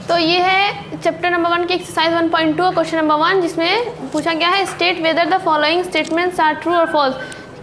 तो ये है चैप्टर नंबर 1 की एक्सरसाइज 1.2 क्वेश्चन नंबर 1, जिसमें पूछा गया है state whether the following statements are true और फॉल्स,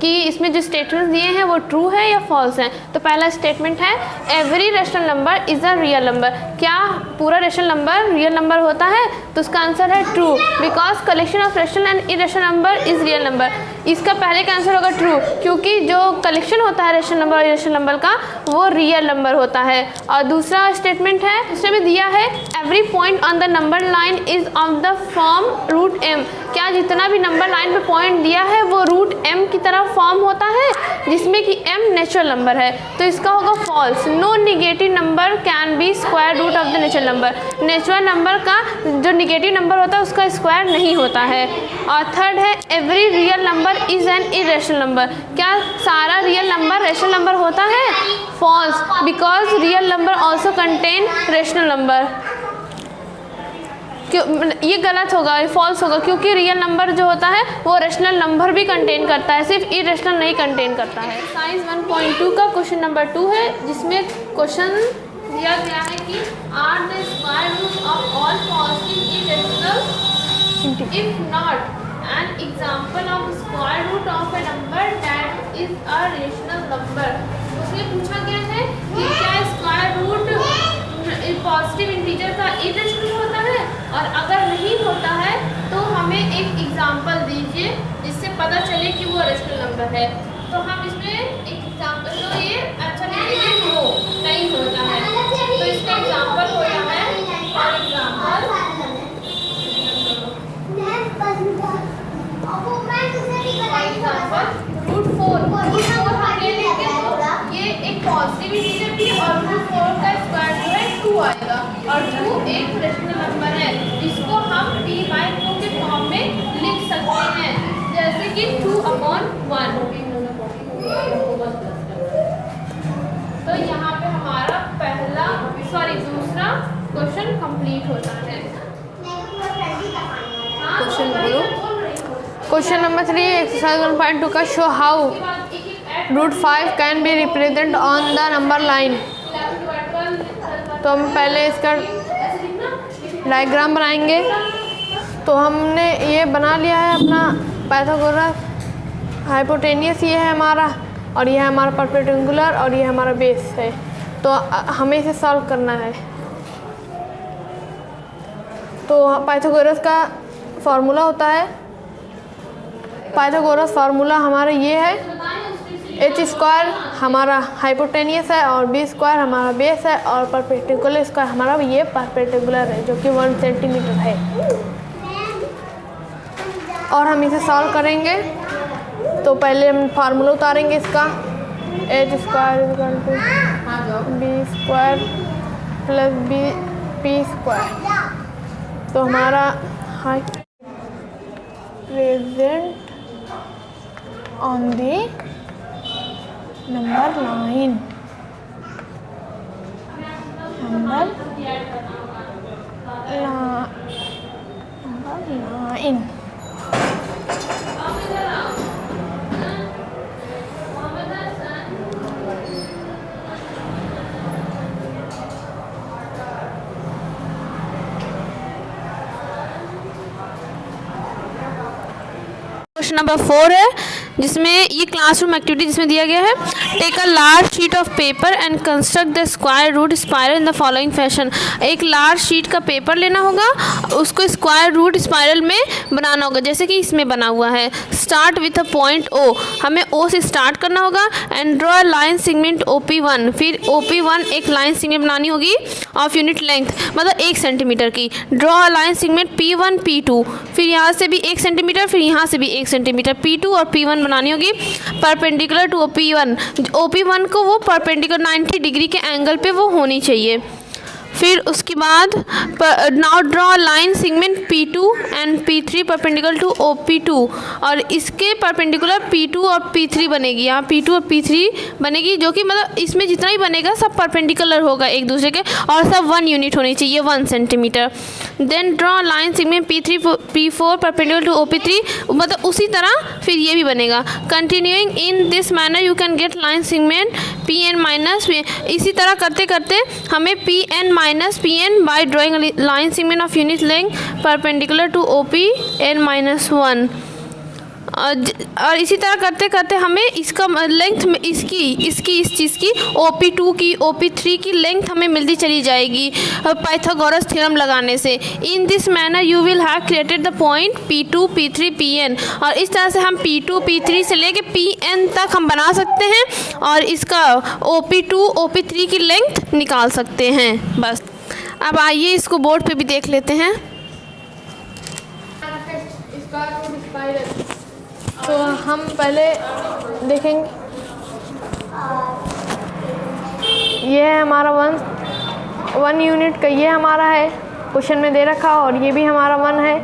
कि इसमें जो स्टेटमेंट्स दिए हैं वो ट्रू है या फॉल्स हैं। तो पहला स्टेटमेंट है every rational number is a real number. क्या पूरा रेशनल नंबर रियल नंबर होता है? तो उसका आंसर है true, because collection of rational and irrational number is real number. इसका पहले का आंसर होगा ट्रू, क्योंकि जो कलेक्शन होता है रेशनल नंबर और इरेशनल नंबर का वो रियल नंबर होता है। और दूसरा स्टेटमेंट है, दूसरे में दिया है every point on the number line is of the form root m. क्या जितना भी नंबर लाइन पे पॉइंट दिया है वो रूट एम की तरह फॉर्म होता है, जिसमें कि एम नेचुरल नंबर है। तो इसका होगा false. No negative number can be square root of the natural number. Natural number का जो निगेटिव नंबर होता है उसका स्क्वायर नहीं होता है। और थर्ड है every real number is an irrational number. क्या सारा रियल नंबर रेशनल नंबर होता है? False, because real number also contain rational number. ये गलत होगा, ये फॉल्स होगा, क्योंकि रियल नंबर जो होता है वो रेशनल नंबर भी कंटेन करता है, सिर्फ इरेशनल नहीं कंटेन करता है। एक्सरसाइज 1.2 का क्वेश्चन नंबर 2 है, जिसमें क्वेश्चन दिया गया है कि are the square root of all positive irrational if not an example of square root of a number that is a rational number। उसमें पूछा गया है कि क्या स्क्वायर रूट पॉजिटिव इंटीजर का इरेशनल होता है, और अगर नहीं होता है तो हमें एक एग्जांपल दीजिए जिससे पता चले कि वो रेशनल नंबर है। तो हम इसमें एक एग्जांपल, तो ये अच्छा लिखेंगे नो, नहीं होता है, तो इसका एग्जांपल होता है फॉर एग्जांपल रूट 4 हमने लिखे तो ये एक पॉजिटिव इंटीजर भी, और रूट 4 का स्क्वायर जो है 2 आएगा, और 2 एक रेशनल नंबर है जिसको हम p/2 के फॉर्म में लिख सकते हैं, जैसे कि 2/1। तो यहाँ पे हमारा दूसरा क्वेश्चन कंप्लीट होता है। क्वेश्चन बोलो। क्वेश्चन नंबर 3 एक्सरसाइज 1.2 का show how root 5 can be represent on the number line. तो हम पहले इसका डायग्राम बनाएंगे। तो हमने ये बना लिया है अपना पाइथागोरस हाइपोटेनियस, ये है हमारा, और ये है हमारा परपेंडिकुलर, और ये हमारा बेस है। तो हमें इसे सॉल्व करना है। तो पाइथागोरस का फार्मूला होता है, पाइथागोरस फार्मूला हमारा ये है, एच स्क्वायर हमारा हाइपोटेनियस है, और बी स्क्वायर हमारा बेस है, और परपेंडिकुलर स्क्वायर हमारा ये परपेंडिकुलर है जो कि 1 सेंटीमीटर है। और हम इसे सॉल्व करेंगे। तो पहले हम फार्मूला उतारेंगे इसका, H square equal to B square plus P square. तो हमारा present on the number line, question number 4 है, जिसमें ये क्लासरूम एक्टिविटी जिसमें दिया गया है, take a large sheet of paper and construct the square root spiral in the following fashion. एक लार्ज शीट का पेपर लेना होगा, उसको स्क्वायर रूट स्पाइरल में बनाना होगा, जैसे कि इसमें बना हुआ है। Start with a point O, हमें ओ से स्टार्ट करना होगा, and draw a line segment OP1। फिर OP1 एक लाइन सेगमेंट बनानी होगी ऑफ यूनिट लेंथ, मतलब 1 सेंटीमीटर की। Draw a line segment P1 P2, फिर यहाँ से भी 1 सेंटीमीटर, फिर यहाँ से भी 1 सेंटीमीटर। P2 और P1 बनानी होगी परपेंडिकुलर टू OP1। OP1 को वो परपेंडिकुलर 90 डिग्री के एंगल पे वो होनी चाहिए। फिर उसके बाद now draw line segment P2 and P3 perpendicular to OP2, और इसके परपेंडिकुलर P2 और P3 बनेगी। यहाँ P2 और P3 बनेगी, जो कि मतलब इसमें जितना भी बनेगा सब परपेंडिकुलर होगा एक दूसरे के, और सब 1 यूनिट होनी चाहिए, 1 centimetre. Then draw line segment P3 P4 perpendicular to OP3, मतलब उसी तरह फिर ये भी बनेगा। Continuing in this manner you can get line segment PN minus. इसी तरह करते करते हमें PN minus PN by drawing a line segment of unit length perpendicular to OP n minus 1। और इसी तरह करते करते हमें इसका लेंथ में इस चीज़ की OP2 की OP3 की लेंथ हमें मिलती चली जाएगी पाइथागोरस थ्योरम लगाने से। इन this manner you will have created the point P2 P3 Pn, और इस तरह से हम P2 P3 से लेके Pn तक हम बना सकते हैं और इसका OP2 OP3 की लेंथ निकाल सकते हैं। बस अब आइए इसको बोर्ड पे भी देख लेते हैं। तो हम पहले देखेंगे, ये है हमारा वन यूनिट का, ये हमारा है क्वेश्चन में दे रखा, और ये भी हमारा 1 है।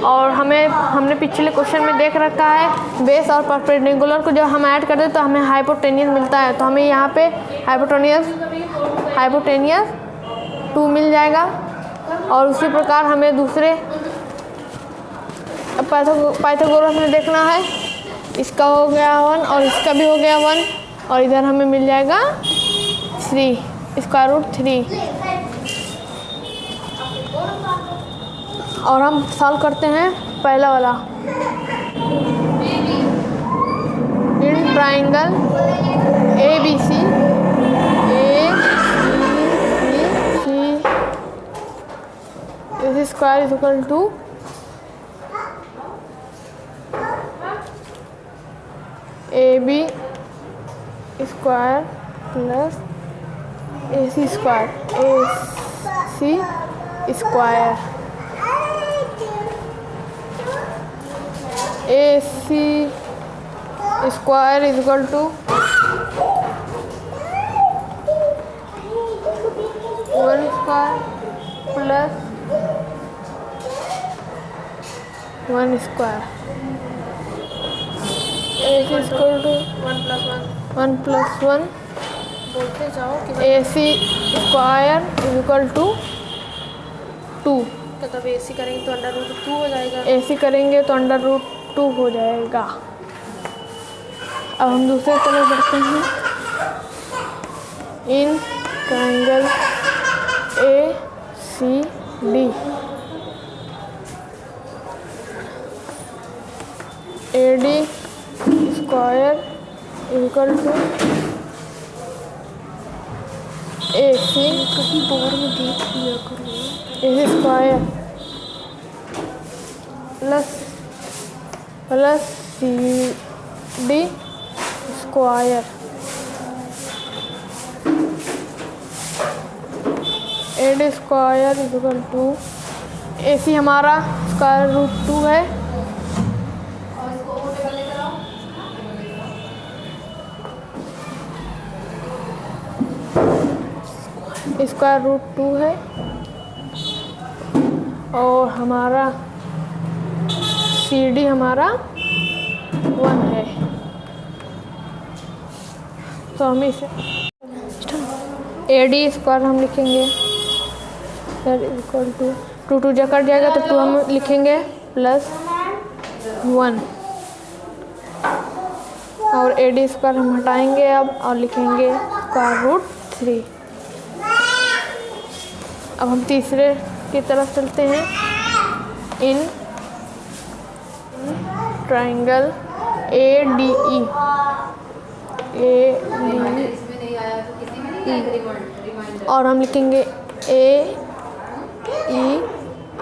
और हमने पिछले क्वेश्चन में देख रखा है बेस और परपेंडिकुलर को जब हम ऐड करते हैं तो हमें हाइपोटेनियस मिलता है, तो हमें यहाँ पे हाइपोटेनियस 2 मिल जाएगा। और उसी प्रकार हमें दूसरे पाइथागोरस में देखना है, इसका हो गया 1 और इसका भी हो गया 1, और इधर हमें मिल जाएगा 3 स्क्वायर रूट 3। और हम सॉल्व करते हैं पहला वाला। इन ट्राइंगल ABC इस square is equal to AB square plus AC square AC square is equal to 1 square plus 1 square. AC equal to 1 plus 1 बोलते जाओ कि AC square is equal to 2। तो तब AC करेंगे तो अंडर रूट 2 हो जाएगा। AC करेंगे तो अंडर रूट 2 हो जाएगा। अब हम दूसरे तरफ बढ़ते हैं। In triangle ACD AD square equal to AC कहीं बोर्ड में देख लिया करो। AC square plus CD square AD square equal to AC हमारा स्क्वायर रूट 2 है, स्क्वायर रूट 2 है, और हमारा CD हमारा 1 है। तो हम इसे AD स्क्वायर हम लिखेंगे इक्वल टू 2 जब कट जाएगा तो 2 हम लिखेंगे प्लस 1, और AD स्क्वायर हम हटाएंगे अब और लिखेंगे स्क्वायर रूट 3। अब हम तीसरे की तरफ चलते हैं। इन ट्राइंगल ADE और हम लिखेंगे AE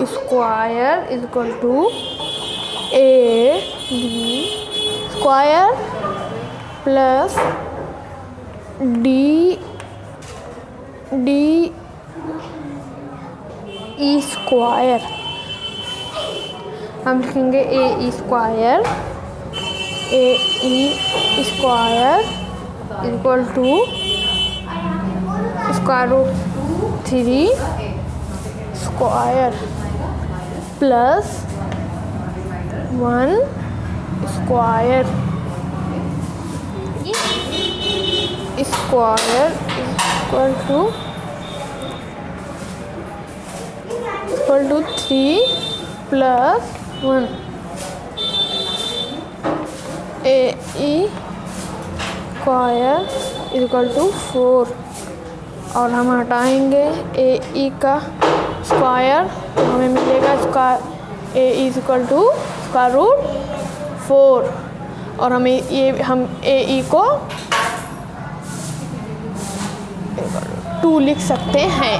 square is equal to AD square plus DE square. हम लिखेंगे AE square equal to square root 3 square plus 1 square equal to 3 plus 1 AE square equal to 4, और हम हटाएंगे ए ई का स्क्वायर, तो हमें मिलेगा square A is equal to square root 4। और हमें हम ए ई को 2 लिख सकते हैं।